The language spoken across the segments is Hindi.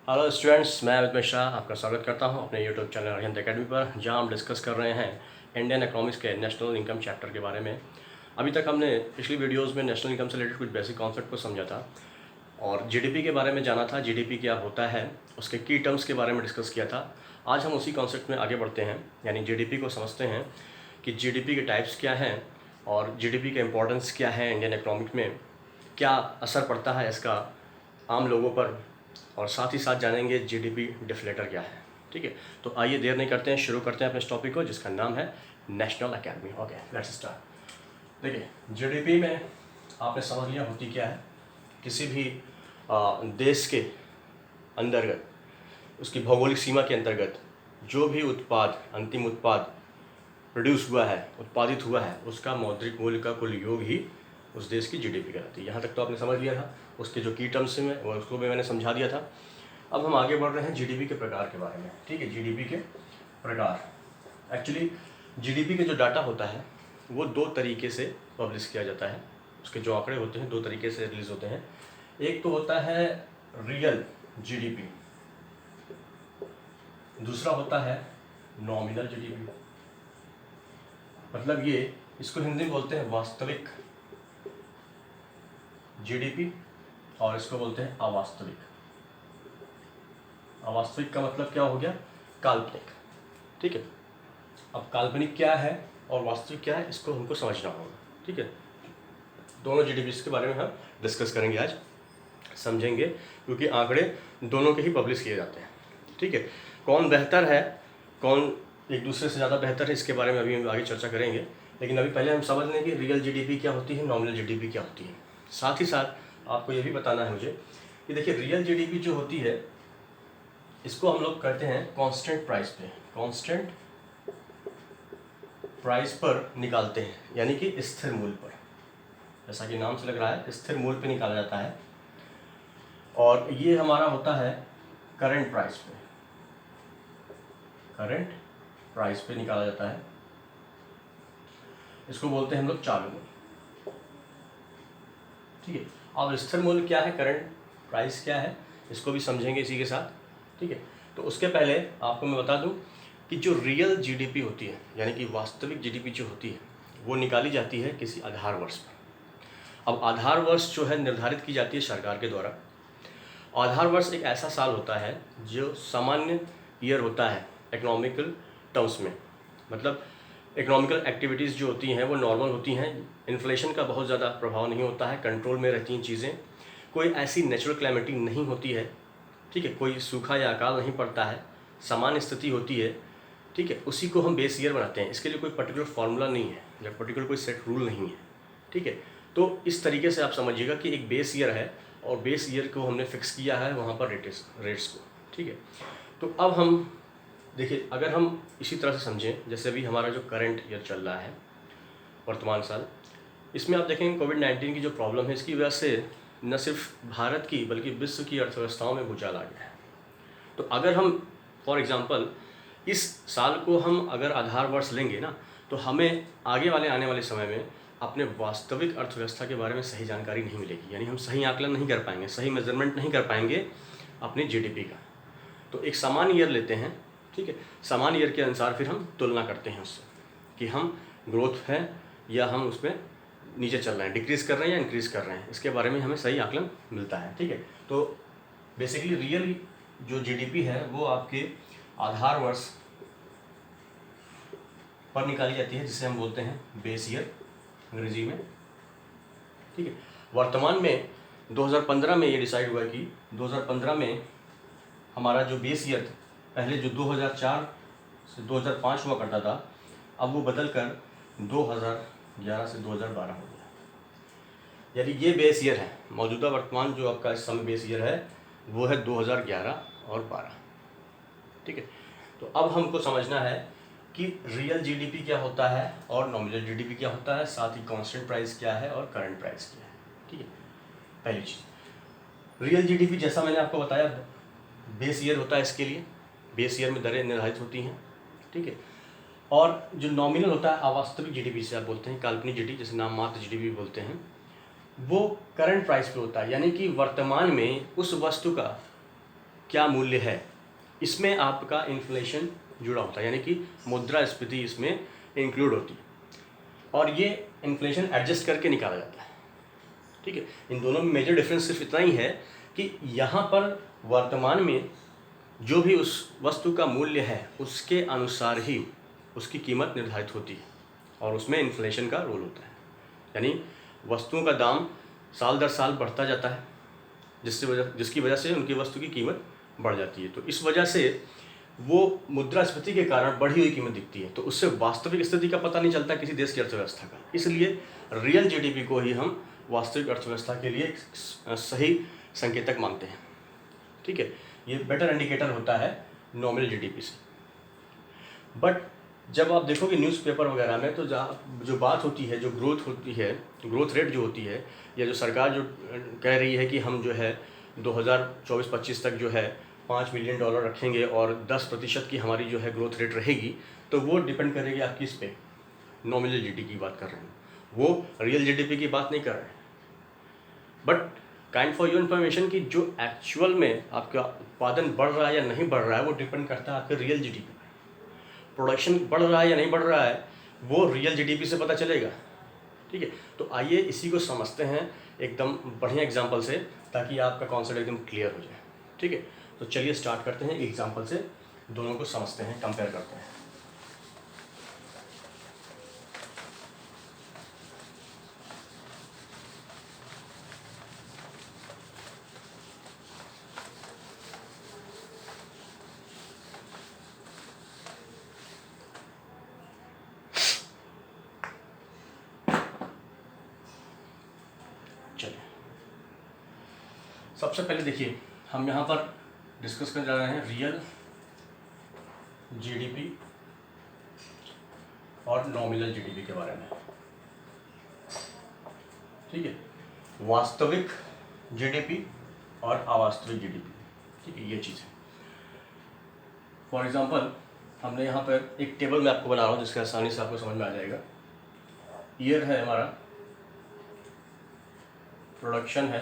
हेलो स्टूडेंट्स, मैं अमित मिश्रा आपका स्वागत करता हूं अपने यूट्यूब चैनल अरिहंत एकेडमी पर, जहां हम डिस्कस कर रहे हैं इंडियन इकोनॉमिक्स के नेशनल इनकम चैप्टर के बारे में। अभी तक हमने पिछली वीडियोस में नेशनल इनकम से रिलेटेड कुछ बेसिक कॉन्सेप्ट को समझा था और जीडीपी के बारे में जाना था। जीडीपी क्या होता है, उसके की टर्म्स के बारे में डिस्कस किया था। आज हम उसी कॉन्सेप्ट में आगे बढ़ते हैं, यानी जीडीपी को समझते हैं कि जीडीपी के टाइप्स क्या हैं और जीडीपी का इम्पोर्टेंस क्या है इंडियन इकोनॉमिक में, क्या असर पड़ता है इसका आम लोगों पर, और साथ ही साथ जानेंगे जीडीपी डिफ्लेटर क्या है। ठीक है, तो आइए देर नहीं करते हैं, शुरू करते हैं अपने इस टॉपिक को जिसका नाम है national academy. Okay, let's start. देखिए, जीडीपी में आपने समझ लिया होती क्या है। किसी भी देश के अंतर्गत, उसकी भौगोलिक सीमा के अंतर्गत जो भी उत्पाद, अंतिम उत्पाद प्रोड्यूस हुआ है, उत्पादित हुआ है, उसका मौद्रिक मूल्य का कुल योग ही उस देश की जीडीपी कहलाती है। यहाँ तक तो आपने समझ लिया था। उसके जो की टर्म्स में वो उसको भी मैंने समझा दिया था। अब हम आगे बढ़ रहे हैं जीडीपी के प्रकार के बारे में। ठीक है, जीडीपी के प्रकार। एक्चुअली जीडीपी के जो डाटा होता है वो दो तरीके से पब्लिश किया जाता है। उसके जो आंकड़े होते हैं दो तरीके से रिलीज होते हैं। एक तो होता है रियल जीडीपी, दूसरा होता है नॉमिनल जीडीपी। मतलब ये, इसको हिंदी में बोलते हैं वास्तविक जीडीपी और इसको बोलते हैं अवास्तविक। अवास्तविक का मतलब क्या हो गया? काल्पनिक। ठीक है, अब काल्पनिक क्या है और वास्तविक क्या है, इसको हमको समझना होगा। ठीक है, दोनों जीडीपी के बारे में हम डिस्कस करेंगे आज, समझेंगे, क्योंकि आंकड़े दोनों के ही पब्लिश किए जाते हैं। ठीक है, कौन बेहतर है, कौन एक दूसरे से ज़्यादा बेहतर है, इसके बारे में अभी हम आगे चर्चा करेंगे। लेकिन अभी पहले हम समझ लें कि रियल जीडीपी क्या होती है, नॉमिनल जीडीपी क्या होती है। साथ ही साथ आपको ये भी बताना है मुझे कि देखिए, रियल जीडीपी जो होती है इसको हम लोग कहते हैं कांस्टेंट प्राइस पे, कांस्टेंट प्राइस पर निकालते हैं, यानी कि स्थिर मूल्य पर। जैसा कि नाम से लग रहा है, स्थिर मूल्य पे निकाला जाता है। और ये हमारा होता है करंट प्राइस पे, करंट प्राइस पे निकाला जाता है। इसको बोलते हैं हम लोग चालू मूल्य। ठीक है, अब स्थिर मूल्य क्या है, करंट प्राइस क्या है, इसको भी समझेंगे इसी के साथ। ठीक है, तो उसके पहले आपको मैं बता दूं कि जो रियल जीडीपी होती है, यानी कि वास्तविक जीडीपी जो होती है, वो निकाली जाती है किसी आधार वर्ष पर। अब आधार वर्ष जो है निर्धारित की जाती है सरकार के द्वारा। आधार वर्ष एक ऐसा साल होता है जो सामान्य ईयर होता है इकोनॉमिकल टर्म्स में। मतलब इकोनॉमिकल एक्टिविटीज़ जो होती हैं वो नॉर्मल होती हैं, इन्फ्लेशन का बहुत ज़्यादा प्रभाव नहीं होता है, कंट्रोल में रहती हैं चीज़ें, कोई ऐसी नेचुरल क्लैमिटी नहीं होती है। ठीक है, कोई सूखा या अकाल नहीं पड़ता है, सामान्य स्थिति होती है। ठीक है, उसी को हम बेस ईयर बनाते हैं। इसके लिए कोई पर्टिकुलर फार्मूला नहीं है या पर्टिकुलर कोई सेट रूल नहीं है। ठीक है, तो इस तरीके से आप समझिएगा कि एक बेस ईयर है और बेस ईयर को हमने फिक्स किया है वहाँ पर रेट्स को। ठीक है, तो अब हम देखिए, अगर हम इसी तरह से समझें, जैसे अभी हमारा जो करंट ईयर चल रहा है, वर्तमान साल, इसमें आप देखेंगे कोविड-19 की जो प्रॉब्लम है, इसकी वजह से न सिर्फ भारत की बल्कि विश्व की अर्थव्यवस्थाओं में भूचाल आ गया है। तो अगर हम फॉर एग्जांपल इस साल को हम अगर आधार वर्ष लेंगे ना, तो हमें आगे आने वाले समय में अपने वास्तविक अर्थव्यवस्था के बारे में सही जानकारी नहीं मिलेगी, यानी हम सही आकलन नहीं कर पाएंगे, सही मेजरमेंट नहीं कर पाएंगे अपनी जीडीपी का। तो एक समान ईयर लेते हैं। ठीक है, समान ईयर के अनुसार फिर हम तुलना करते हैं उससे कि हम ग्रोथ है या हम उसमें नीचे चल रहे हैं, डिक्रीज़ कर रहे हैं या इंक्रीज़ कर रहे हैं, इसके बारे में हमें सही आकलन मिलता है। ठीक है, तो बेसिकली रियल जो जीडीपी है वो आपके आधार वर्ष पर निकाली जाती है, जिसे हम बोलते हैं बेस ईयर अंग्रेजी में। ठीक है, वर्तमान में 2015 में ये डिसाइड हुआ कि 2015 में हमारा जो बेस ईयर था, पहले जो 2004 से 2005 हुआ करता था, अब वो बदल कर 2011 से 2012 हो गया। यानी ये बेस ईयर है, मौजूदा वर्तमान जो आपका इस समय बेस ईयर है वो है 2011 और 12। ठीक है, तो अब हमको समझना है कि रियल जीडीपी क्या होता है और नॉमिनल जीडीपी क्या होता है, साथ ही कांस्टेंट प्राइस क्या है और करंट प्राइस क्या है। ठीक है, पहली चीज़ रियल जीडीपी, जैसा मैंने आपको बताया, बेस ईयर होता है इसके लिए, बेस ईयर में दरें निर्धारित होती हैं। ठीक है, और जो नॉमिनल होता है अवास्तविक जीडीपी से आप बोलते हैं, काल्पनिक जीडीपी, जैसे नाम मात्र जीडीपी बोलते हैं, वो करंट प्राइस पे होता है, यानी कि वर्तमान में उस वस्तु का क्या मूल्य है, इसमें आपका इन्फ्लेशन जुड़ा होता है, यानी कि मुद्रास्फीति इसमें इंक्लूड होती है, और ये इन्फ्लेशन एडजस्ट करके निकाला जाता है। ठीक है, इन दोनों में मेजर डिफरेंस सिर्फ इतना ही है कि यहाँ पर वर्तमान में जो भी उस वस्तु का मूल्य है उसके अनुसार ही उसकी कीमत निर्धारित होती है, और उसमें इन्फ्लेशन का रोल होता है, यानी वस्तुओं का दाम साल दर साल बढ़ता जाता है, जिसकी वजह से उनकी वस्तु की कीमत बढ़ जाती है। तो इस वजह से वो मुद्रास्फीति के कारण बढ़ी हुई कीमत दिखती है, तो उससे वास्तविक स्थिति का पता नहीं चलता किसी देश की अर्थव्यवस्था का। इसलिए रियल जीडीपी को ही हम वास्तविक अर्थव्यवस्था के लिए सही संकेतक मानते हैं। ठीक है, ये बेटर इंडिकेटर होता है नॉमिनल जीडीपी से। बट जब आप देखोगे न्यूज़पेपर वगैरह में, तो जो बात होती है, जो ग्रोथ होती है, ग्रोथ रेट जो होती है, या जो सरकार जो कह रही है कि हम जो है 2024-25 तक जो है $5 बिलियन रखेंगे और 10% की हमारी जो है ग्रोथ रेट रहेगी, तो वो डिपेंड करेगी आप किस पे, नॉमिनल जीडीपी की बात कर रहे हैं, वो रियल जीडीपी की बात नहीं कर रहे हैं। But kind for your information कि जो एक्चुअल में आपका उत्पादन बढ़ रहा है या नहीं बढ़ रहा है, वो डिपेंड करता है आपके रियल जीडीपी पे। प्रोडक्शन बढ़ रहा है या नहीं बढ़ रहा है, वो रियल जीडीपी से पता चलेगा। ठीक है, तो आइए इसी को समझते हैं एकदम बढ़िया एग्जांपल से, ताकि आपका कॉन्सेप्ट एकदम क्लियर हो जाए। ठीक है, तो चलिए स्टार्ट करते हैं एग्जांपल से, दोनों को समझते हैं, कंपेयर करते हैं। चलिए, सबसे पहले देखिए, हम यहाँ पर डिस्कस करने जा रहे हैं रियल जीडीपी और नॉमिनल जीडीपी के बारे में। ठीक है, वास्तविक जीडीपी और अवास्तविक जीडीपी। ठीक है, ये चीज़ है। फॉर एग्जांपल, हमने यहाँ पर एक टेबल मैं आपको बना रहा हूँ जिसका आसानी से आपको समझ में आ जाएगा। ईयर है हमारा, प्रोडक्शन है,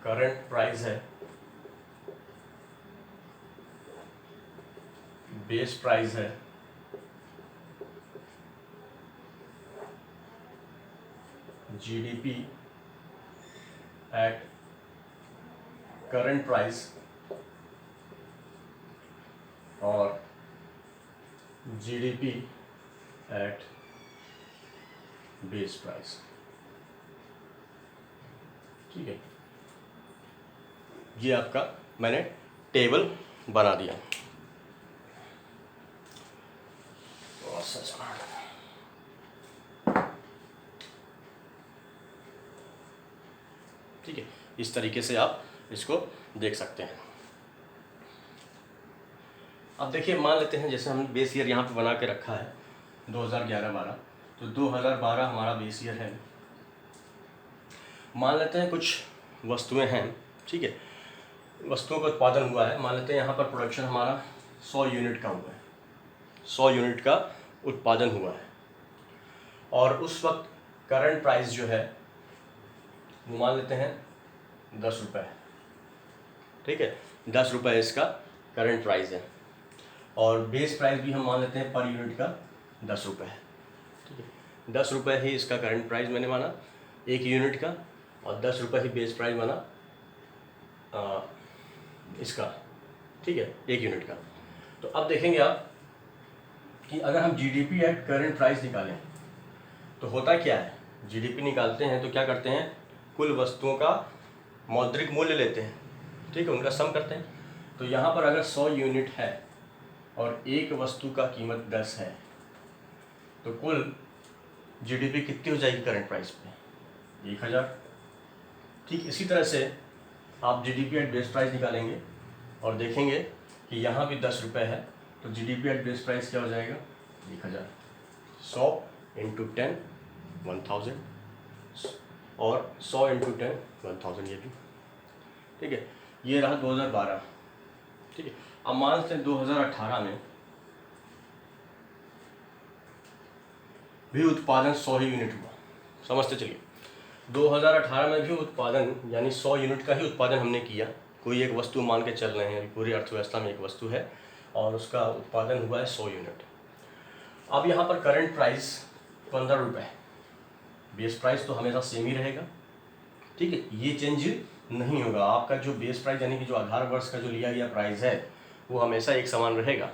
करंट प्राइस है, बेस प्राइस है, जीडीपी एट करंट प्राइस और जीडीपी एट बेस प्राइस। ठीक है, ये आपका मैंने टेबल बना दिया। ठीक है, इस तरीके से आप इसको देख सकते हैं। अब देखिए, मान लेते हैं जैसे हम बेस ईयर यहाँ पे बना के रखा है 2011-12, तो 2012 हमारा बेस ईयर है। मान लेते हैं कुछ वस्तुएं हैं, ठीक है, वस्तुओं का उत्पादन हुआ है। मान लेते हैं यहाँ पर प्रोडक्शन हमारा 100 यूनिट का हुआ है, 100 यूनिट का उत्पादन हुआ है, और उस वक्त करंट प्राइस जो है वो मान लेते हैं 10 रुपये। ठीक है, 10 रुपये इसका करंट प्राइस है, और बेस प्राइस भी हम मान लेते हैं पर यूनिट का 10 रुपये है। ठीक है, 10 रुपये ही इसका करंट प्राइस मैंने माना एक यूनिट का, और 10 रुपये ही बेस प्राइस माना इसका। ठीक है, एक यूनिट का। तो अब देखेंगे आप कि अगर हम जीडीपी एट करंट प्राइस निकालें तो होता क्या है। जीडीपी निकालते हैं तो क्या करते हैं, कुल वस्तुओं का मौद्रिक मूल्य लेते हैं, ठीक है, उनका सम करते हैं। तो यहाँ पर अगर 100 यूनिट है और एक वस्तु का कीमत 10 है, तो कुल जीडीपी कितनी हो जाएगी करंट प्राइस पे, 1000। ठीक इसी तरह से आप जीडीपी एट बेस प्राइस निकालेंगे और देखेंगे कि यहाँ भी 10 रुपये है, तो जीडीपी एट बेस प्राइस क्या हो जाएगा, 1000। 100 इंटू 10 1000, और 100 इंटू 10 1000 ये भी। ठीक है, ये रहा 2012। ठीक है, अब मान लेते हैं 2018 में भी उत्पादन 100 ही यूनिट हुआ, समझते चलिए। 2018 में भी उत्पादन यानी 100 यूनिट का ही उत्पादन हमने किया। कोई एक वस्तु मान के चल रहे हैं, पूरी अर्थव्यवस्था में एक वस्तु है और उसका उत्पादन हुआ है 100 यूनिट। अब यहाँ पर करंट प्राइस 15 रुपये, बेस प्राइस तो हमेशा सेम ही रहेगा, ठीक है, ये चेंज नहीं होगा। आपका जो बेस प्राइस यानी कि जो आधार वर्ष का जो लिया गया प्राइस है वो हमेशा एक समान रहेगा।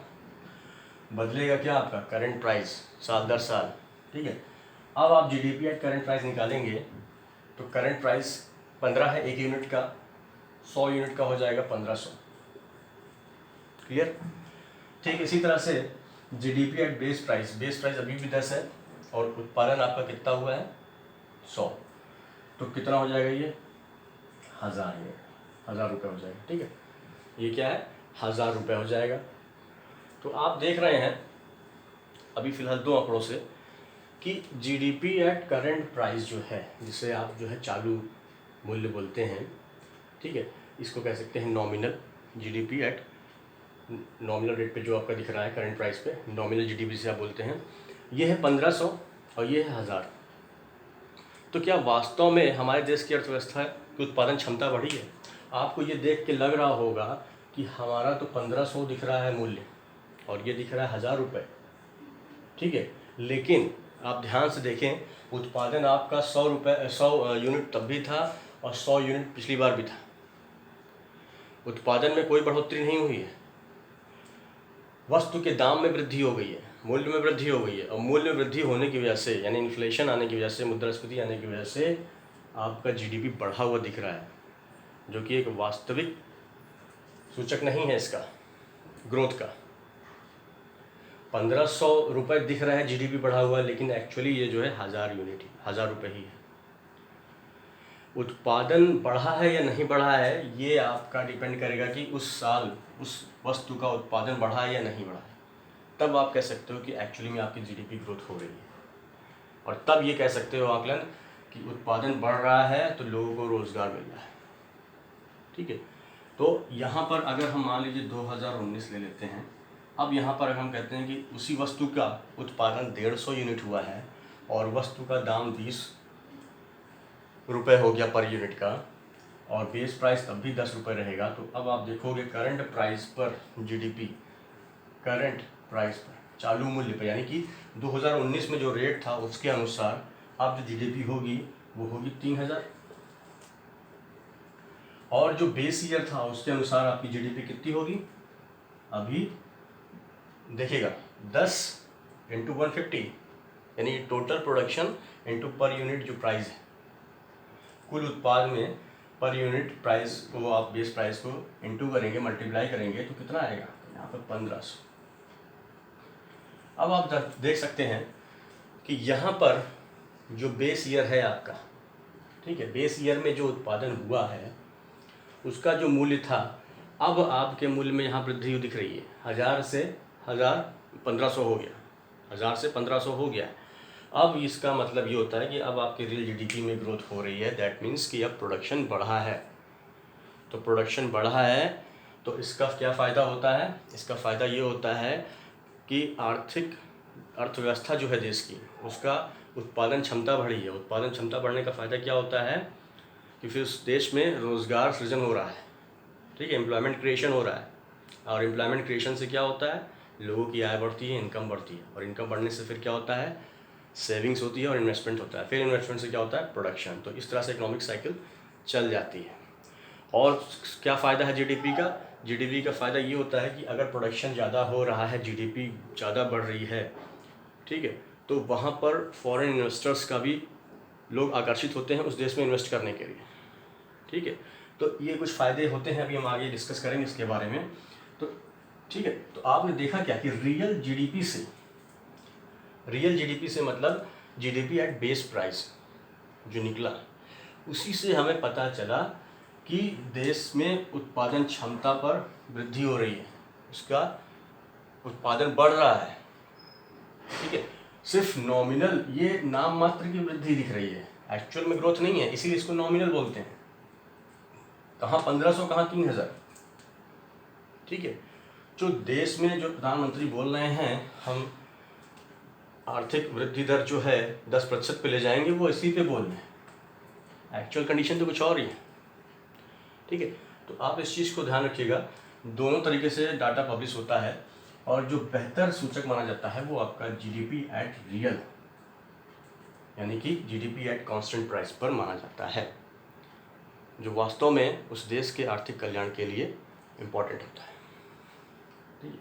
बदलेगा क्या? आपका करंट प्राइस साल दर साल, ठीक है। अब आप जीडीपी एट करंट प्राइस निकालेंगे तो करंट प्राइस 15 है एक यूनिट का, 100 यूनिट का हो जाएगा 1500। क्लियर? ठीक इसी तरह से जीडीपी एट बेस प्राइस अभी भी 10 है और उत्पादन आपका कितना हुआ है 100, तो कितना हो जाएगा ये 1000 यूनिट, 1000 रुपये हो जाएगा, ठीक है। ये क्या है 1000 रुपये हो जाएगा। तो आप देख रहे हैं अभी फ़िलहाल दो आंकड़ों से कि जीडीपी एट करंट प्राइस जो है, जिसे आप जो है चालू मूल्य बोलते हैं, ठीक है, इसको कह सकते हैं nominal GDP at nominal rate पे जो आपका दिख रहा है करंट प्राइस पे, नॉमिनल जीडीपी से आप बोलते हैं, ये है 1500 और ये है 1000। तो क्या वास्तव में हमारे देश की अर्थव्यवस्था की उत्पादन क्षमता बढ़ी है? आपको ये देख के लग रहा होगा कि हमारा तो 1500 दिख रहा है मूल्य और ये दिख रहा है 1000 रुपये, ठीक है, लेकिन आप ध्यान से देखें उत्पादन आपका 100 यूनिट तब भी था और 100 यूनिट पिछली बार भी था। उत्पादन में कोई बढ़ोतरी नहीं हुई है, वस्तु के दाम में वृद्धि हो गई है, मूल्य में वृद्धि हो गई है, और मूल्य में वृद्धि होने की वजह से यानी इन्फ्लेशन आने की वजह से, मुद्रास्फीति आने की वजह से आपका जीडीपी बढ़ा हुआ दिख रहा है, जो कि एक वास्तविक सूचक नहीं है इसका ग्रोथ का। 1500 रुपये दिख रहा है जीडीपी बढ़ा हुआ, लेकिन एक्चुअली ये जो है 1000 यूनिट ही, 1000 रुपये ही है। उत्पादन बढ़ा है या नहीं बढ़ा है ये आपका डिपेंड करेगा कि उस साल उस वस्तु का उत्पादन बढ़ा है या नहीं बढ़ा है, तब आप कह सकते हो कि एक्चुअली में आपकी जीडीपी ग्रोथ हो रही है, और तब ये कह सकते हो आकलन कि उत्पादन बढ़ रहा है तो लोगों को रोज़गार मिल रहा है, ठीक है। तो यहाँ पर अगर हम मान लीजिए 2019 ले लेते हैं, अब यहाँ पर अगर हम कहते हैं कि उसी वस्तु का उत्पादन 150 यूनिट हुआ है और वस्तु का दाम 20 रुपये हो गया पर यूनिट का और बेस प्राइस तब भी 10 रुपये रहेगा, तो अब आप देखोगे करंट प्राइस पर जीडीपी, करंट प्राइस पर चालू मूल्य पर, यानी कि 2019 में जो रेट था उसके अनुसार अब जो जीडीपी होगी वो होगी 3000, और जो बेस ईयर था उसके अनुसार आपकी जीडीपी कितनी होगी, अभी देखिएगा 10 इंटू 150 यानी total production into per unit जो प्राइस है, कुल उत्पाद में पर यूनिट प्राइस को आप बेस प्राइस को इंटू करेंगे, मल्टीप्लाई करेंगे तो कितना आएगा यहाँ पर 1500। अब आप देख सकते हैं कि यहाँ पर जो बेस ईयर है आपका, ठीक है, बेस ईयर में जो उत्पादन हुआ है उसका जो मूल्य था, अब आपके मूल्य में यहाँ वृद्धि दिख रही है, 1000 से 1500 हो गया, 1000 से 1500 हो गया। अब इसका मतलब ये होता है कि अब आपके रियल जीडीपी में ग्रोथ हो रही है, दैट मीन्स कि अब प्रोडक्शन बढ़ा है। तो प्रोडक्शन बढ़ा है तो इसका क्या फ़ायदा होता है? इसका फ़ायदा ये होता है कि अर्थव्यवस्था जो है देश की, उसका उत्पादन क्षमता बढ़ी है। उत्पादन क्षमता बढ़ने का फ़ायदा क्या होता है कि फिर उस देश में रोज़गार सृजन हो रहा है, ठीक है, एम्प्लॉयमेंट क्रिएशन हो रहा है, और एम्प्लॉयमेंट क्रिएशन से क्या होता है, लोगों की आय बढ़ती है, इनकम बढ़ती है, और इनकम बढ़ने से फिर क्या होता है, सेविंग्स होती है और इन्वेस्टमेंट होता है, फिर इन्वेस्टमेंट से क्या होता है, प्रोडक्शन। तो इस तरह से इकोनॉमिक साइकिल चल जाती है। और क्या फ़ायदा है जीडीपी का? जीडीपी का फ़ायदा ये होता है कि अगर प्रोडक्शन ज़्यादा हो रहा है, जीडीपी ज़्यादा बढ़ रही है, ठीक है, तो वहाँ पर फॉरेन इन्वेस्टर्स का भी लोग आकर्षित होते हैं उस देश में इन्वेस्ट करने के लिए, ठीक है। तो ये कुछ फ़ायदे होते हैं, अभी हम आगे डिस्कस करेंगे इसके बारे में। तो ठीक है, तो आपने देखा क्या कि रियल जीडीपी से मतलब जीडीपी एट बेस प्राइस जो निकला, उसी से हमें पता चला कि देश में उत्पादन क्षमता पर वृद्धि हो रही है, उसका उत्पादन बढ़ रहा है, ठीक है। सिर्फ नॉमिनल, ये नाम मात्र की वृद्धि दिख रही है, एक्चुअल में ग्रोथ नहीं है, इसीलिए इसको नॉमिनल बोलते हैं। कहाँ 1500, कहाँ 3000, ठीक है। जो देश में जो प्रधानमंत्री बोल रहे हैं हम आर्थिक वृद्धि दर जो है 10% पे ले जाएंगे, वो इसी पे बोल रहे हैं, एक्चुअल कंडीशन तो कुछ और ही है, ठीक है। तो आप इस चीज़ को ध्यान रखिएगा, दोनों तरीके से डाटा पब्लिश होता है, और जो बेहतर सूचक माना जाता है वो आपका जीडीपी एट रियल, यानी कि जीडीपी एट कांस्टेंट प्राइस पर माना जाता है, जो वास्तव में उस देश के आर्थिक कल्याण के लिए इम्पोर्टेंट होता है, ठीक है।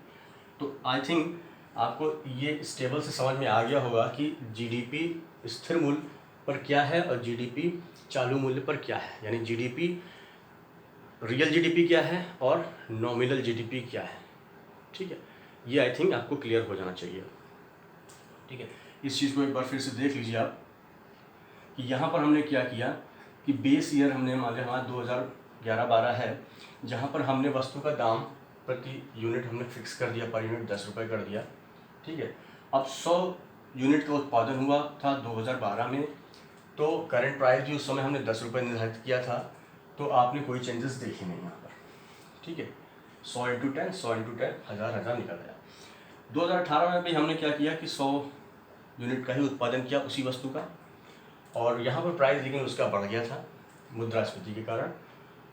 तो आई थिंक आपको ये स्टेबल से समझ में आ गया होगा कि जीडीपी स्थिर मूल्य पर क्या है और जीडीपी चालू मूल्य पर क्या है, यानी जीडीपी रियल जीडीपी क्या है और नॉमिनल जीडीपी क्या है, ठीक है। ये आई थिंक आपको क्लियर हो जाना चाहिए, ठीक है। इस चीज़ को एक बार फिर से देख लीजिए आप कि यहाँ पर हमने क्या किया कि बेस ईयर हमने मान लिया हमारा 2011-12 है, जहाँ पर हमने वस्तु का दाम प्रति यूनिट हमने फिक्स कर दिया, पर यूनिट 10 रुपये कर दिया, ठीक है। अब 100 यूनिट का उत्पादन हुआ था 2012 में, तो करंट प्राइस भी उस समय हमने 10 रुपये निर्धारित किया था, तो आपने कोई चेंजेस देखे नहीं यहाँ पर, ठीक है। 100 × 10 100 × 10 1000 निकल गया। 2018 में भी हमने क्या किया कि 100 यूनिट का ही उत्पादन किया उसी वस्तु का, और यहाँ पर प्राइस लेकिन उसका बढ़ गया था मुद्रास्फीति के कारण,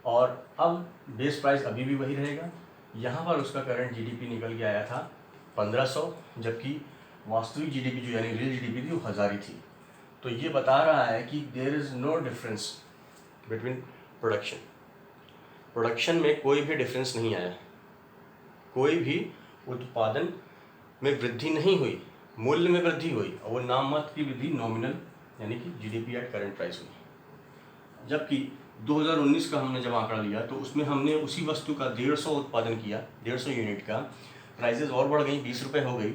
और अब बेस प्राइस अभी भी वही रहेगा। यहाँ पर उसका करंट जीडीपी निकल के आया था 1500, जबकि वास्तविक जीडीपी जो यानी रियल जीडीपी थी वो 1000 ही थी। तो ये बता रहा है कि there is no difference between production में कोई भी डिफरेंस नहीं आया, कोई भी उत्पादन में वृद्धि नहीं हुई, मूल्य में वृद्धि हुई, और वो नाम मात्र की वृद्धि नॉमिनल यानी कि जीडीपी एट करंट प्राइस हुई। जबकि 2019 का हमने जब आंकड़ा लिया तो उसमें हमने उसी वस्तु का 150 उत्पादन किया, 150 यूनिट का, प्राइजेज और बढ़ गई, 20 रुपये हो गई,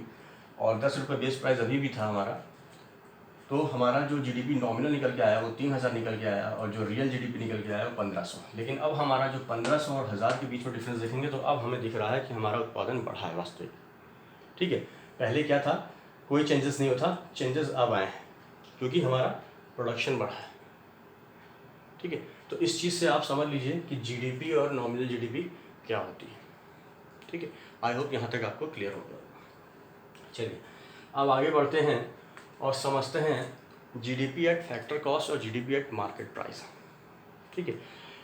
और 10 रुपये बेस प्राइस अभी भी था हमारा, तो हमारा जो जीडीपी नॉमिनल निकल के आया वो 3000 निकल के आया, और जो रियल जीडीपी निकल के आया वो 1500। लेकिन अब हमारा जो 1500 और 1000 के बीच में डिफरेंस देखेंगे तो अब हमें दिख रहा है कि हमारा उत्पादन बढ़ा है वास्तविक, ठीक है। पहले क्या था, कोई चेंजेस नहीं होता, चेंजेस अब आए हैं क्योंकि हमारा प्रोडक्शन बढ़ा है, ठीक है। तो इस चीज़ से आप समझ लीजिए कि जीडीपी और नॉमिनल जीडीपी क्या होती है, ठीक है। आई होप यहाँ तक आपको क्लियर हो गया। चलिए अब आगे बढ़ते हैं और समझते हैं जीडीपी एट फैक्टर कॉस्ट और जीडीपी एट मार्केट प्राइस, ठीक है।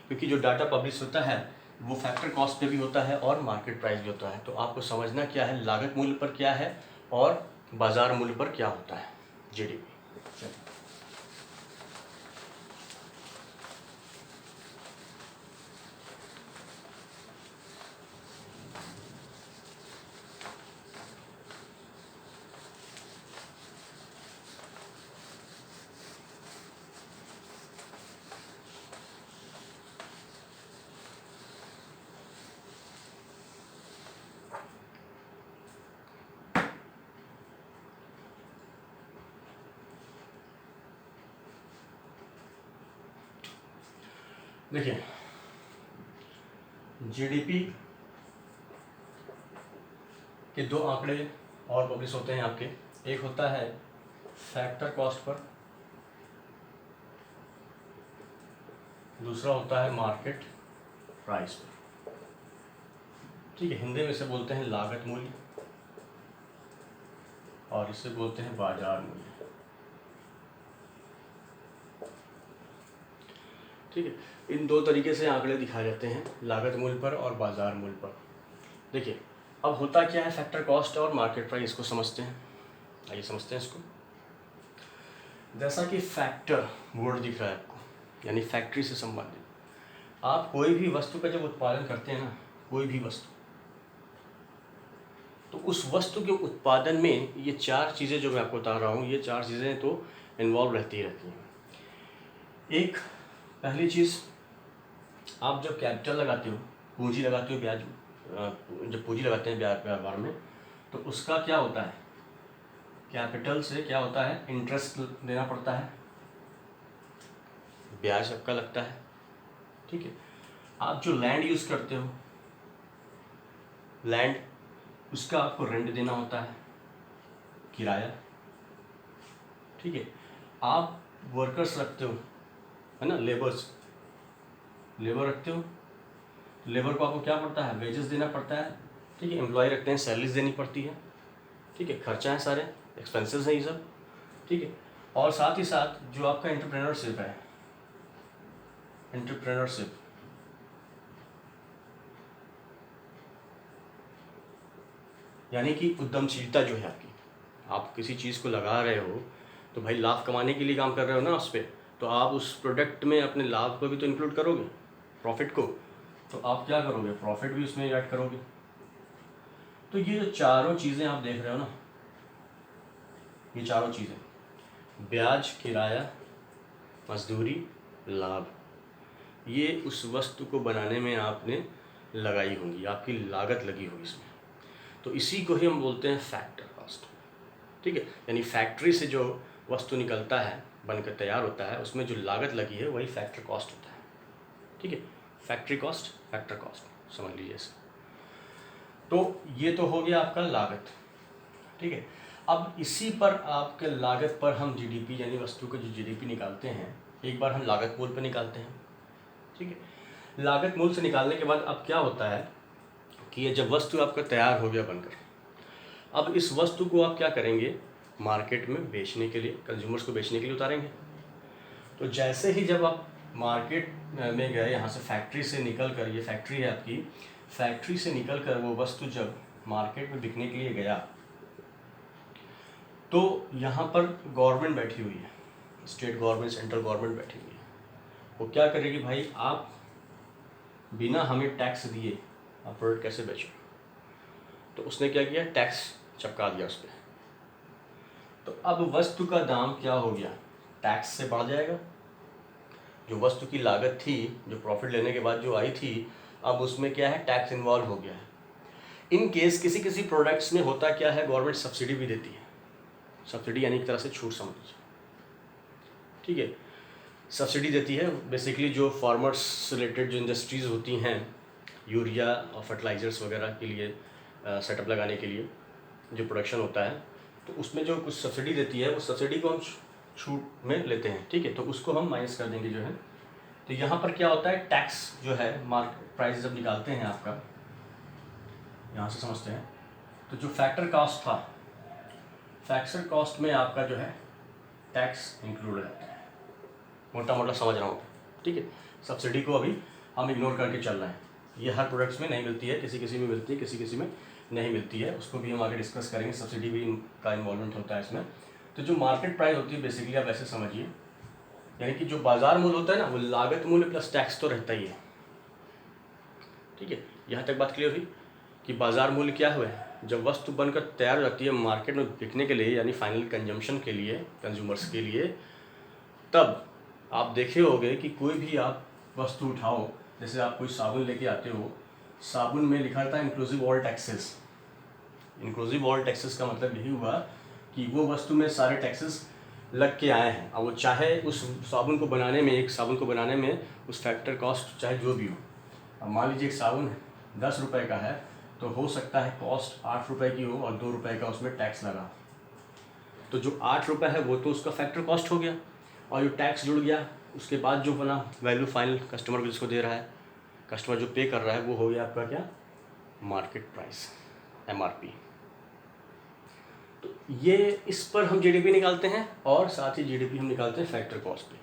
क्योंकि जो डाटा पब्लिश होता है वो फैक्टर कॉस्ट पे भी होता है और मार्केट प्राइस भी होता है, तो आपको समझना क्या है, लागत मूल्य पर क्या है और बाजार मूल्य पर क्या होता है जीडीपी। देखिए जीडीपी के दो आंकड़े और पब्लिश होते हैं आपके, एक होता है फैक्टर कॉस्ट पर, दूसरा होता है मार्केट प्राइस पर, ठीक है। हिंदी में इसे बोलते हैं लागत मूल्य और इसे बोलते हैं बाजार मूल्य, ठीक है। इन दो तरीके से आंकड़े दिखाए जाते हैं, लागत मूल्य पर और बाजार मूल्य पर। देखिए अब होता क्या है फैक्टर कॉस्ट और मार्केट प्राइस, इसको समझते हैं, आइए समझते हैं इसको। जैसा कि फैक्टर वर्ड दिख रहा है आपको, यानी फैक्ट्री से संबंधित, आप कोई भी वस्तु का जब उत्पादन करते हैं ना, कोई भी वस्तु, तो उस वस्तु के उत्पादन में ये चार चीज़ें जो मैं आपको बता रहा हूँ, ये चार चीज़ें तो इन्वॉल्व रहती हैं। एक पहली चीज़, आप जब कैपिटल लगाते हो, पूंजी लगाते हो, ब्याज, जब पूंजी लगाते हैं व्यापार में, तो उसका क्या होता है, कैपिटल से क्या होता है, इंटरेस्ट देना पड़ता है, ब्याज आपका लगता है, ठीक है। आप जो लैंड यूज़ करते हो, लैंड, उसका आपको रेंट देना होता है, किराया, ठीक है। आप वर्कर्स रखते हो, है ना, लेबर रखते हो, लेबर को आपको क्या पड़ता है, वेजेस देना पड़ता है, ठीक है। एम्प्लॉय रखते हैं, सैलरीज देनी पड़ती है, ठीक है। खर्चा है, सारे एक्सपेंसेस हैं ये सब, ठीक है। और साथ ही साथ जो आपका एंटरप्रेन्योरशिप है, एंटरप्रेन्योरशिप, यानी कि उद्यमशीलता जो है आपकी, आप किसी चीज़ को लगा रहे हो तो भाई लाभ कमाने के लिए काम कर रहे हो ना उस पर, तो आप उस प्रोडक्ट में अपने लाभ को भी तो इंक्लूड करोगे, प्रॉफिट को, तो आप क्या करोगे, प्रॉफिट भी उसमें ऐड करोगे। तो ये जो चारों चीज़ें आप देख रहे हो ना, ये चारों चीज़ें, ब्याज, किराया, मजदूरी, लाभ, ये उस वस्तु को बनाने में आपने लगाई होंगी, आपकी लागत लगी होगी इसमें, तो इसी को ही हम बोलते हैं फैक्टर कॉस्ट। ठीक है, यानी फैक्ट्री से जो वस्तु निकलता है, बनकर तैयार होता है, उसमें जो लागत लगी है वही फैक्टर कॉस्ट होता है। ठीक है, फैक्ट्री कॉस्ट, फैक्टर कॉस्ट, समझ लीजिए इसे। तो ये तो हो गया आपका लागत। ठीक है, अब इसी पर आपके लागत पर हम जीडीपी यानी वस्तु का जो जीडीपी निकालते हैं, एक बार हम लागत मूल पर निकालते हैं। ठीक है, लागत मूल से निकालने के बाद अब क्या होता है कि ये जब वस्तु आपका तैयार हो गया बनकर, अब इस वस्तु को आप क्या करेंगे, मार्केट में बेचने के लिए, कंज्यूमर्स को बेचने के लिए उतारेंगे। तो जैसे ही जब आप मार्केट में गए, यहाँ से फैक्ट्री से निकल कर, ये फैक्ट्री है आपकी, फैक्ट्री से निकल कर वो वस्तु जब मार्केट में बिकने के लिए गया, तो यहाँ पर गवर्नमेंट बैठी हुई है, स्टेट गवर्नमेंट, सेंट्रल गवर्नमेंट बैठी हुई है। वो क्या करेगी, भाई आप बिना हमें टैक्स दिए आप प्रोडक्ट कैसे बेचो, तो उसने क्या किया, टैक्स चिपका दिया उस पर। तो अब वस्तु का दाम क्या हो गया, टैक्स से बढ़ जाएगा। जो वस्तु की लागत थी, जो प्रॉफिट लेने के बाद जो आई थी, अब उसमें क्या है, टैक्स इन्वॉल्व हो गया है। इन केस किसी किसी प्रोडक्ट्स में होता क्या है, गवर्नमेंट सब्सिडी भी देती है, सब्सिडी यानी एक तरह से छूट समझ लीजिए। ठीक है, सब्सिडी देती है बेसिकली, जो फार्मर्स से रिलेटेड जो इंडस्ट्रीज़ होती हैं, यूरिया और फर्टिलाइज़र्स वगैरह के लिए सेटअप लगाने के लिए जो प्रोडक्शन होता है, तो उसमें जो कुछ सब्सिडी देती है, उस सब्सिडी को हम छूट में लेते हैं। ठीक है, तो उसको हम माइनस कर देंगे जो है। तो यहाँ पर क्या होता है, टैक्स जो है, मार्केट प्राइस जब निकालते हैं आपका, यहाँ से समझते हैं, तो जो फैक्टर कॉस्ट था, फैक्टर कॉस्ट में आपका जो है टैक्स इंक्लूड रहता है, मोटा मोटा समझ रहा हूँ। ठीक है, सब्सिडी को अभी हम इग्नोर करके चल रहे हैं, ये हर प्रोडक्ट्स में नहीं मिलती है, किसी किसी में मिलती है, किसी किसी में नहीं मिलती है, उसको भी हम आगे डिस्कस करेंगे, सब्सिडी भी का इन्वॉल्वमेंट होता है इसमें। तो जो मार्केट प्राइस होती है बेसिकली आप ऐसे समझिए, यानी कि जो बाजार मूल्य होता है ना, वो लागत मूल्य प्लस टैक्स तो रहता ही है। ठीक है, यहाँ तक बात क्लियर हुई कि बाजार मूल्य क्या हुआ है, जब वस्तु बनकर तैयार हो जाती है मार्केट में बिकने के लिए, यानी फाइनल कंजम्पशन के लिए, कंज्यूमर्स के लिए, तब आप देखे होंगे कि कोई भी आप वस्तु उठाओ, जैसे आप कोई साबुन लेके आते हो, साबुन में लिखा था inclusive all taxes. Inclusive all taxes का मतलब यही हुआ कि वो वस्तु में सारे टैक्सेस लग के आए हैं, और वो चाहे उस साबुन को बनाने में, एक साबुन को बनाने में उस फैक्टर कॉस्ट चाहे जो भी हो, अब मान लीजिए एक साबुन 10 रुपये का है, तो हो सकता है कॉस्ट 8 रुपये की हो और 2 रुपये का उसमें टैक्स लगा, तो जो 8 रुपये है वो तो उसका फैक्टर कॉस्ट हो गया, और जो टैक्स जुड़ गया उसके बाद जो बना वैल्यू फाइनल कस्टमर को जिसको दे रहा है, कस्टमर जो पे कर रहा है, वो हो गया आपका क्या, मार्केट प्राइस, MRP। तो ये इस पर हम जीडीपी निकालते हैं, और साथ ही जीडीपी हम निकालते हैं फैक्टर कॉस्ट पे।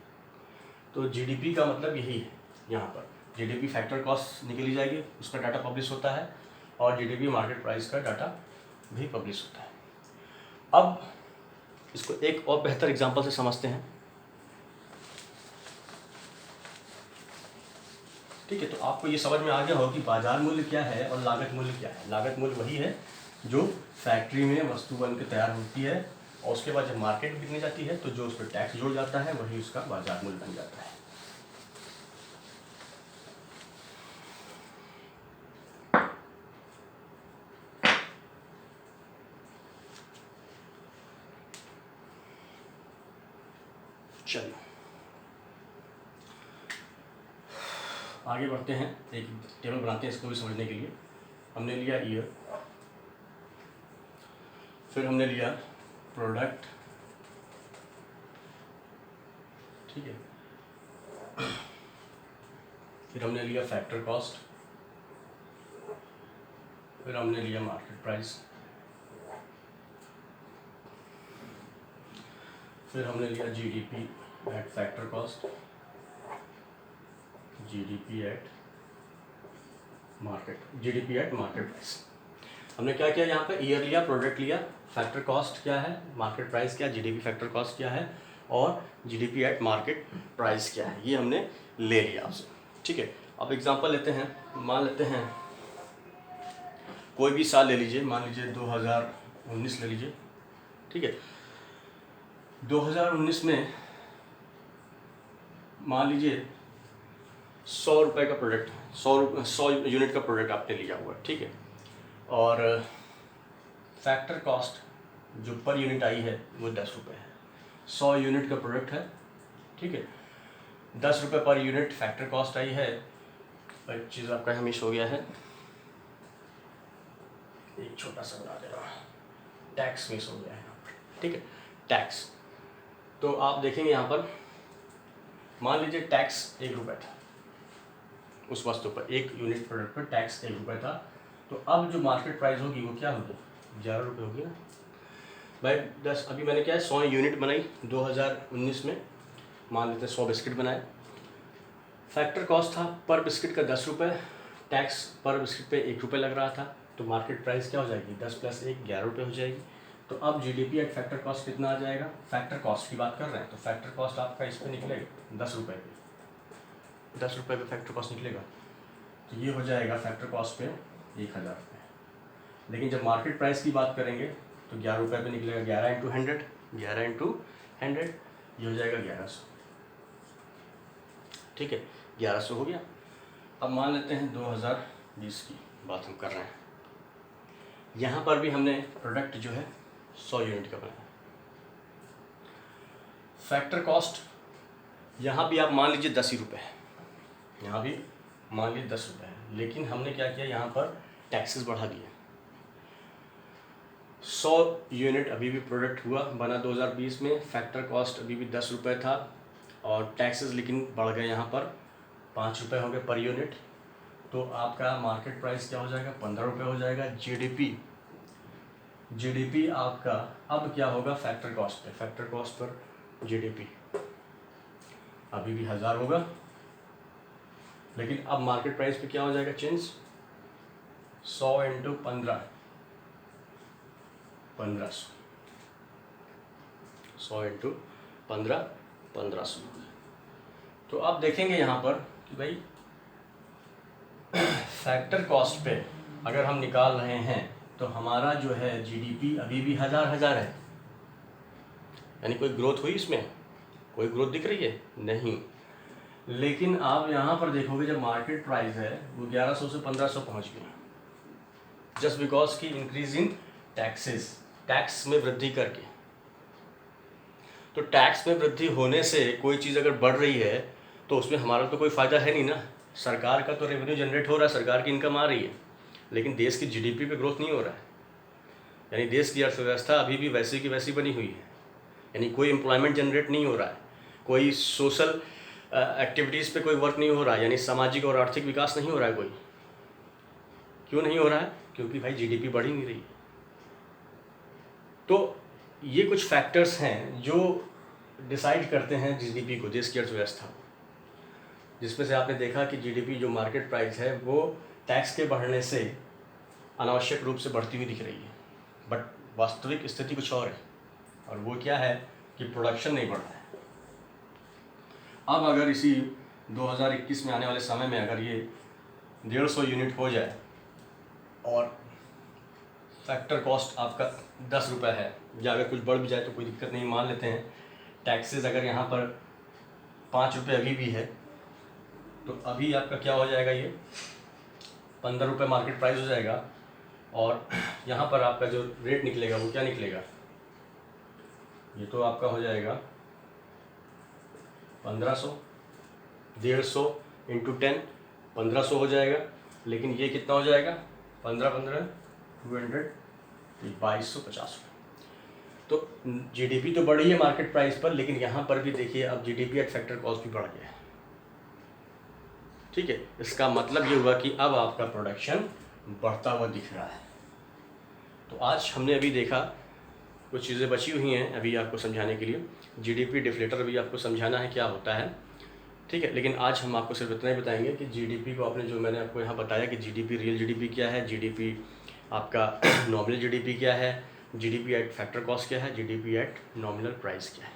तो जीडीपी का मतलब यही है, यहाँ पर जीडीपी फैक्टर कॉस्ट निकली जाएगी, उसका डाटा पब्लिश होता है, और जीडीपी मार्केट प्राइस का डाटा भी पब्लिश होता है। अब इसको एक और बेहतर एग्जांपल से समझते हैं। ठीक है, तो आपको ये समझ में आ गया होगा कि बाजार मूल्य क्या है और लागत मूल्य क्या है। लागत मूल्य वही है जो फैक्ट्री में वस्तु बनकर तैयार होती है, और उसके बाद जब मार्केट बिकने जाती है तो जो उस पर टैक्स जुड़ जाता है वही उसका बाजार मूल्य बन जाता है। चलिए आगे बढ़ते हैं, एक टेबल बनाते हैं इसको भी समझने के लिए। हमने लिया ईयर, फिर हमने लिया प्रोडक्ट, ठीक है, फिर हमने लिया फैक्टर कॉस्ट, फिर हमने लिया मार्केट प्राइस, फिर हमने लिया GDP at factor cost, GDP at market price. हमने क्या किया यहाँ पे, ईयर लिया, प्रोडक्ट लिया, फैक्टर कॉस्ट क्या है, मार्केट प्राइस क्या है, जीडीपी फैक्टर कॉस्ट क्या है, और जीडीपी एट मार्केट प्राइस क्या है, ये हमने ले लिया आपसे। ठीक है, अब एग्जांपल लेते हैं, मान लेते हैं कोई भी साल ले लीजिए, मान लीजिए 2019 ले लीजिए। ठीक है, 2019 में मान लीजिए 100 रुपये का प्रोडक्ट, 100 यूनिट का प्रोडक्ट आपने लिया हुआ है। ठीक है, और फैक्टर कॉस्ट जो पर यूनिट आई है वो 10 रुपये है। 100 यूनिट का प्रोडक्ट है। ठीक है, 10 रुपये पर यूनिट फैक्टर कॉस्ट आई है। एक चीज़ आपका हमेशा हो गया है, एक छोटा सा बना दे रहा हूँ, टैक्स मिस हो गया है यहाँ पर। ठीक है, टैक्स, तो आप देखेंगे यहाँ पर, मान लीजिए टैक्स 1 रुपये था उस वस्तु पर, 1 यूनिट प्रोडक्ट पर टैक्स 1 रुपये था। तो अब जो मार्केट प्राइस होगी वो क्या होगी, 11 रुपये होगी ना भाई। 10, अभी मैंने क्या है 100 यूनिट बनाई 2019 में, मान लेते हैं 100 बिस्किट बनाए। फैक्टर कॉस्ट था पर बिस्किट का 10 रुपये, टैक्स पर बिस्किट पे 1 रुपये लग रहा था, तो मार्केट प्राइस क्या हो जाएगी, 10 + 1 11 रुपये हो जाएगी। तो अब जीडीपी एट फैक्टर कॉस्ट कितना आ जाएगा, फैक्टर कॉस्ट की बात कर रहे हैं तो फैक्टर कॉस्ट आपका इस पर निकलेगा 10 रुपये पे, 10 रुपये पे फैक्टर कॉस्ट निकलेगा, तो ये हो जाएगा फैक्टर कॉस्ट पे 1000 रुपये। लेकिन जब मार्केट प्राइस की बात करेंगे तो 11 रुपये पे निकलेगा, 11 × 100, 11 × 100, ये हो जाएगा 1100। ठीक है, 1100 हो गया। अब मान लेते हैं 2020 की बात हम कर रहे हैं, यहाँ पर भी हमने प्रोडक्ट जो है 100 यूनिट का बनाया। फैक्टर कॉस्ट यहाँ भी आप मान लीजिए 10 ही रुपये है, यहाँ भी मान लीजिए 10 रुपये है, लेकिन हमने क्या किया यहाँ पर टैक्सेस बढ़ा दिए। 100 यूनिट अभी भी प्रोडक्ट हुआ बना 2020 में, फैक्टर कॉस्ट अभी भी 10 रुपये था, और टैक्सेस लेकिन बढ़ गए, यहाँ पर 5 रुपये हो गए पर यूनिट। तो आपका मार्केट प्राइस क्या हो जाएगा, 15 रुपये हो जाएगा। जीडीपी आपका अब क्या होगा, फैक्टर कॉस्ट पे, फैक्टर कॉस्ट पर जीडीपी अभी भी 1000 होगा, लेकिन अब मार्केट प्राइस पे क्या हो जाएगा चेंज, 100 × 15, 1500, 100 × 15, 1500। तो आप देखेंगे यहाँ पर कि भाई फैक्टर कॉस्ट पे अगर हम निकाल रहे हैं तो हमारा जो है जीडीपी अभी भी 1000 है, यानी कोई ग्रोथ हुई इसमें, कोई ग्रोथ दिख रही है नहीं। लेकिन आप यहाँ पर देखोगे जब मार्केट प्राइस है वो 1100 से 1500 पहुँच गई, जस्ट बिकॉज की इंक्रीज इन टैक्सेस, टैक्स में वृद्धि करके। तो टैक्स में वृद्धि होने से कोई चीज़ अगर बढ़ रही है तो उसमें हमारा तो कोई फ़ायदा है नहीं ना, सरकार का तो रेवेन्यू जनरेट हो रहा है, सरकार की इनकम आ रही है, लेकिन देश की जीडीपी पे ग्रोथ नहीं हो रहा है, यानी देश की अर्थव्यवस्था अभी भी वैसी की वैसी बनी हुई है, यानी कोई एम्प्लॉयमेंट जनरेट नहीं हो रहा है, कोई सोशल एक्टिविटीज़ पे कोई वर्क नहीं हो रहा है, यानी सामाजिक और आर्थिक विकास नहीं हो रहा है कोई। क्यों नहीं हो रहा है, क्योंकि भाई जीडीपी बढ़ ही नहीं रही। तो ये कुछ फैक्टर्स हैं जो डिसाइड करते हैं जीडीपी को, देश की अर्थव्यवस्था, जिसमें से आपने देखा कि जीडीपी जो मार्केट प्राइस है वो टैक्स के बढ़ने से अनावश्यक रूप से बढ़ती हुई दिख रही है, बट वास्तविक स्थिति कुछ और है, और वो क्या है कि प्रोडक्शन नहीं बढ़ रहा है। अब अगर इसी 2021 में आने वाले समय में अगर ये 150 यूनिट हो जाए और फैक्टर कॉस्ट आपका 10 रुपये है, या अगर कुछ बढ़ भी जाए तो कोई दिक्कत नहीं, मान लेते हैं टैक्सेस अगर यहाँ पर 5 रुपये अभी भी है, तो अभी आपका क्या हो जाएगा, ये 15 रुपये मार्केट प्राइस हो जाएगा, और यहाँ पर आपका जो रेट निकलेगा वो क्या निकलेगा, ये तो आपका हो जाएगा 1500, 150 × 10, 1500 हो जाएगा। लेकिन ये कितना हो जाएगा, 15 200, 2250। तो जीडीपी तो बढ़ी है मार्केट प्राइस पर, लेकिन यहाँ पर भी देखिए अब जीडीपी एट फैक्टर कॉस्ट भी बढ़ गया है। ठीक है, इसका मतलब ये हुआ कि अब आपका प्रोडक्शन बढ़ता हुआ दिख रहा है। तो आज हमने अभी देखा, कुछ चीज़ें बची हुई हैं अभी आपको समझाने के लिए। जीडीपी डिफ्लेटर भी आपको समझाना है क्या होता है, ठीक है। लेकिन आज हम आपको सिर्फ इतना ही बताएंगे कि जीडीपी को आपने जो मैंने आपको यहाँ बताया कि जीडीपी रियल जीडीपी क्या है, जीडीपी आपका नॉमिनल जीडीपी क्या है, जीडीपी एट फैक्टर कॉस्ट क्या है, जीडीपी एट नॉमिनल प्राइस क्या है,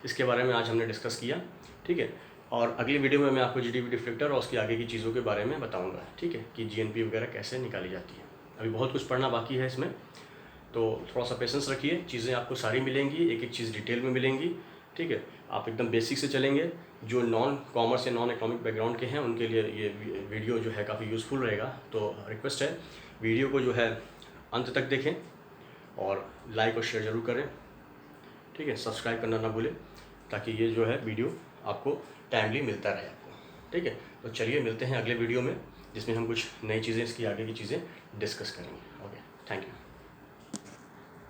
इसके बारे में आज हमने डिस्कस किया। ठीक है। और अगली वीडियो में मैं आपको जीडीपी डिफ्लेक्टर और उसकी आगे की चीज़ों के बारे में बताऊँगा। ठीक है, कि जीएनपी वगैरह कैसे निकाली जाती है। अभी बहुत कुछ पढ़ना बाकी है इसमें, तो थोड़ा सा पेशेंस रखिए, चीज़ें आपको सारी मिलेंगी, एक एक चीज़ डिटेल में मिलेंगी। ठीक है, आप एकदम बेसिक से चलेंगे। जो नॉन कॉमर्स या नॉन इकोनॉमिक बैकग्राउंड के हैं उनके लिए ये वीडियो जो है काफ़ी यूज़फुल रहेगा। तो रिक्वेस्ट है वीडियो को जो है अंत तक देखें और लाइक और शेयर ज़रूर करें। ठीक है, सब्सक्राइब करना ना भूलें ताकि ये जो है वीडियो आपको टाइमली मिलता रहे आपको। ठीक है, तो चलिए मिलते हैं अगले वीडियो में जिसमें हम कुछ नई चीज़ें, इसकी आगे की चीज़ें डिस्कस करेंगे। Okay, thank you.